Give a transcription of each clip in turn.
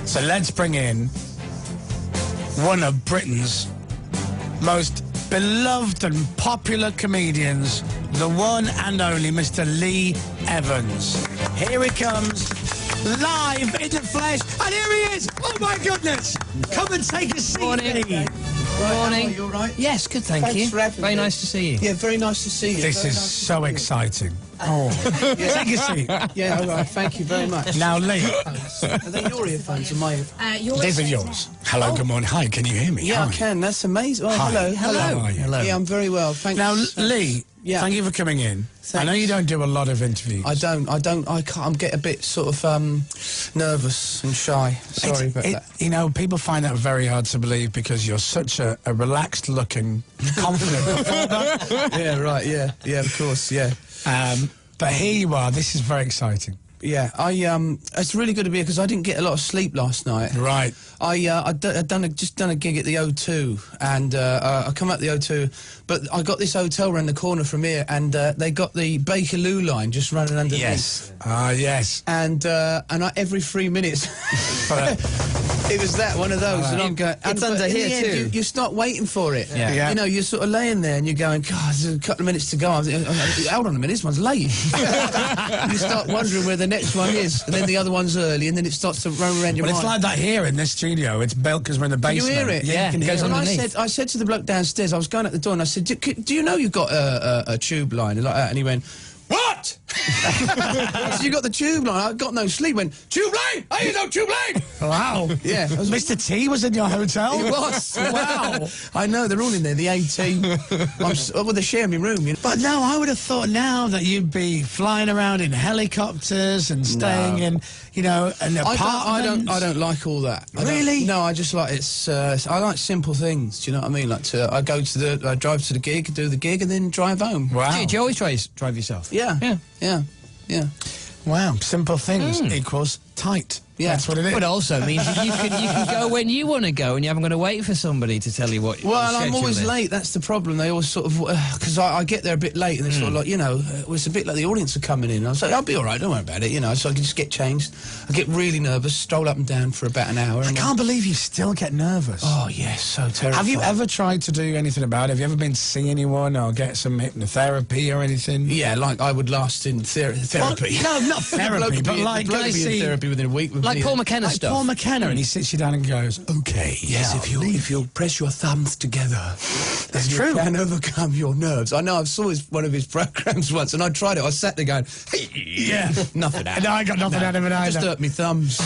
So let's bring in one of Britain's most beloved and popular comedians, the one and only Mr. Lee Evans. Here he comes, live in the flesh, and here he is! Oh my goodness! Come and take a seat, Morning. Lee. Good morning. You all right? Yes, good, thank you. Thanks for having Very me. nice to see you. Yeah, very nice to see you. This Very is nice to so see you. exciting. Oh, take a seat. Yeah, all right, thank you very much. Now, Lee, Are they your earphones or my earphones? these are yours. Hello, good morning. Hi, can you hear me? Yeah, Hi. I can. That's amazing. Oh, Hi. hello. How are you? Hello. Yeah, I'm very well. Thanks. Now, Lee, Yeah. thank you for coming in. I know Thanks. you don't do a lot of interviews. I can't get a bit sort of nervous and shy. Sorry about that. You know, people find that very hard to believe because you're such a relaxed-looking, confident performer. Yeah, right, yeah. Yeah, of course, yeah. But here you are. This is very exciting. Yeah, it's really good to be here because I didn't get a lot of sleep last night. Right. I'd just done a gig at the O2, and I come out the O2, but I got this hotel around the corner from here, and they got the Bakerloo line just running underneath. Yes. Yes. And every 3 minutes, it was one of those, and I'm going. It's but under in here the end, too. You start waiting for it. Yeah. Yeah. You know, you're sort of laying there, and you're going, God, there's a couple of minutes to go. Hold on a minute, this one's late. You start wondering where the next one is, and then the other one's early, and then it starts to run around your Well, mind. it's like that here in this studio. It's built because we're in the Can you basement. hear it? Yeah, you can hear goes it. And underneath. I said to the bloke downstairs, I was going out the door, and I said, do you know you've got a tube line? And like that, and he went, what? I said, you got the tube line? I got no sleep. He went, tube line? I ain't no tube line. Wow. Yeah. I was, Mr. T was in your hotel? He was. Wow. I know, they're all in there, the A-team. Well, they share my room, you know. But no, I would have thought now that you'd be flying around in helicopters and staying in, you know, an apartment. I don't like all that. Really? No, I just like I like simple things. Do you know what I mean? Like I drive to the gig, do the gig, and then drive home. Wow. Do you always drive yourself? Yeah. Yeah. Yeah. Yeah. Wow. Simple things equals tight. Yeah. That's what it is. But also means that you can go when you want to go, and you haven't got to wait for somebody to tell you what. Well, your I'm always schedule is. late. That's the problem. They always sort of because I get there a bit late, and they're sort of like, you know, it's a bit like the audience are coming in. And I was like, I'll be all right. Don't worry about it. You know, so I can just get changed. I get really nervous, stroll up and down for about an hour. I can't believe you still get nervous. Oh yes, so terrible. Have you ever tried to do anything about it? Have you ever been to see anyone or get some hypnotherapy or anything? Yeah, like I would last in therapy. Well, no, not therapy, but like go go in see therapy within a week. With Like me. Paul McKenna like stuff. Paul McKenna, and he sits you down and goes, "Okay, Yes, now, if you press your thumbs together, That's then true. you can overcome your nerves. I know. I saw one of his programs once, and I tried it. I sat there going, Yeah. nothing out. No, I got nothing out of it either. Just hurt me thumbs.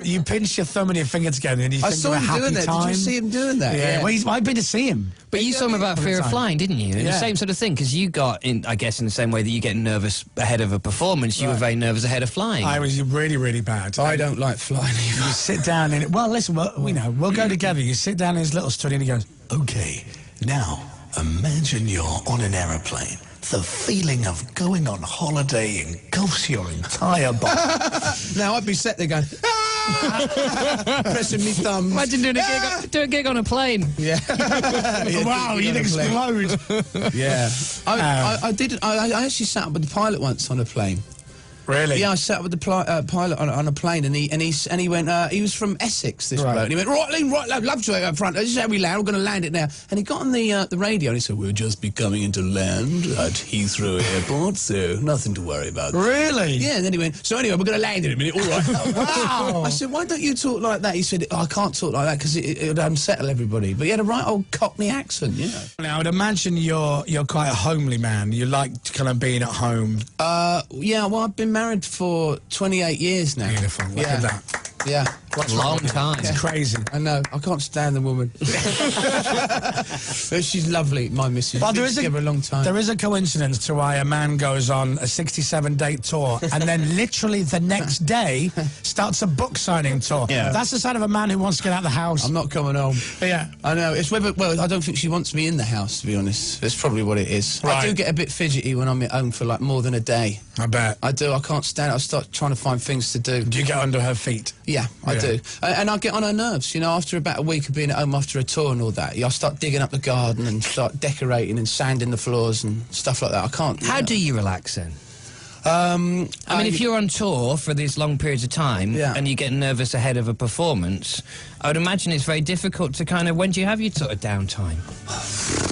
You pinch your thumb and your finger together, and you I think saw of a him happy doing that. time. Did you see him doing that? Yeah, well, I've been to see him. But you saw him about fear of time. flying, didn't you? And Yeah. the same sort of thing, because you got in, I guess, in the same way that you get nervous ahead of a performance, you were very nervous ahead of flying. I was really, really bad. I don't like flying You either. sit down in it. Well, listen, we'll go together. You sit down in his little study, and he goes, "Okay, now imagine you're on an aeroplane. The feeling of going on holiday engulfs your entire body." Now I'd be sat there going, pressing me thumbs. Imagine doing a gig on a plane. Yeah. Wow, you'd explode. Yeah. I actually sat up with the pilot once on a plane. Really? Yeah, I sat with the pilot on a plane, and he went. He was from Essex, this Right. bloke. And he went, right, Lean, right, love to up front. This is how we land. We're going to land it now. And he got on the radio, and he said, "We'll just be coming into land at Heathrow Airport, so nothing to worry about." Really? Yeah. And then he went, "So anyway, we're going to land in a minute. All right." Wow. I said, "Why don't you talk like that?" He said, "I can't talk like that because it would unsettle everybody." But he had a right old Cockney accent, you know. Now, I'd imagine you're quite a homely man. You like kind of being at home. Yeah. Well, I've been married for 28 years now. Beautiful. Look at that. Yeah. That's a long time. It's crazy. I know. I can't stand the woman. But she's lovely, my missus. Well, We've been together a long time. There is a coincidence to why a man goes on a 67-date tour and then literally the next day starts a book signing tour. Yeah. That's the sign of a man who wants to get out of the house. I'm not coming home. Yeah. I know. It's whether. Well, I don't think she wants me in the house, to be honest. That's probably what it is. Right. I do get a bit fidgety when I'm at home for like more than a day. I bet. I do. I can't stand it. I start trying to find things to do. Do you get under her feet? Yeah, I do. And I get on her nerves, you know, after about a week of being at home after a tour and all that. I start digging up the garden and start decorating and sanding the floors and stuff like that. I can't. How do you relax then? I mean, if you're on tour for these long periods of time and you get nervous ahead of a performance, I would imagine it's very difficult to kind of... When do you have your sort of downtime?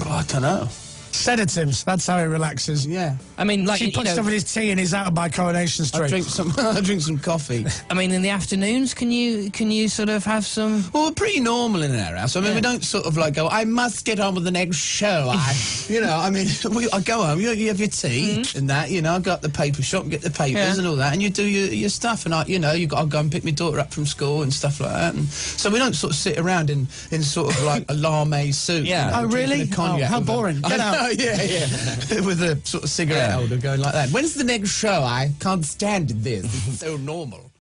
I don't know. Sedatives, that's how he relaxes. Yeah. I mean, like, he puts stuff in his tea and he's out by Coronation Street. I drink some coffee. I mean, in the afternoons, can you sort of have some... Well, we're pretty normal in our house. I mean, we don't sort of like go, I must get on with the next show. You know, I mean, I go home, you have your tea and that, you know, I go up the paper shop and get the papers and all that, and you do your stuff, and I'll go and pick my daughter up from school and stuff like that. And so we don't sort of sit around in sort of like a lame suit. Yeah. You know, really? Oh, how boring. Get out. Yeah. With a sort of cigarette holder going like that. When's the next show? I can't stand this. This is so normal.